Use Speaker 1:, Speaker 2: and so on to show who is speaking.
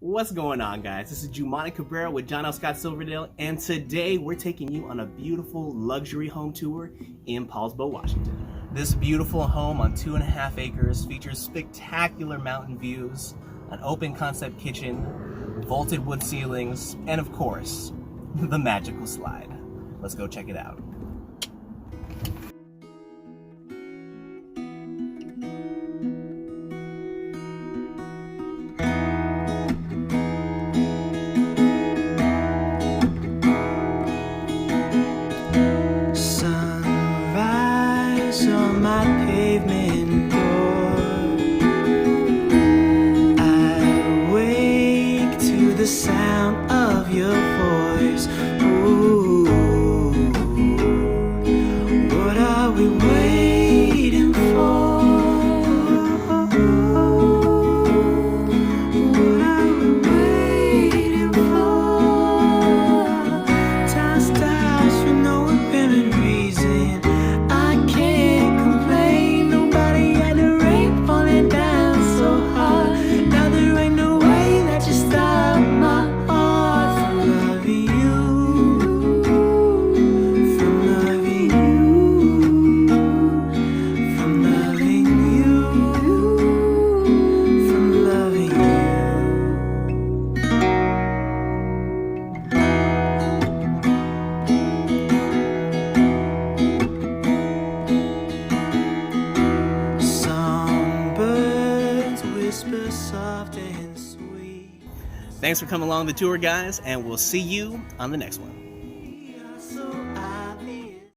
Speaker 1: What's going on, guys? This is Jumaane Cabrera with John L. Scott Silverdale, and today we're taking you on a beautiful luxury home tour in Poulsbo, Washington. This beautiful home on 2.5 acres features spectacular mountain views, an open concept kitchen, vaulted wood ceilings, and of course, the magical slide. Let's go check it out.
Speaker 2: On my pavement door, I wake to the sound of your voice. Ooh, what are we waiting for? What are we waiting for? Time stops for no apparent reason.
Speaker 1: Soft and sweet. Thanks for coming along the tour, guys, and we'll see you on the next one.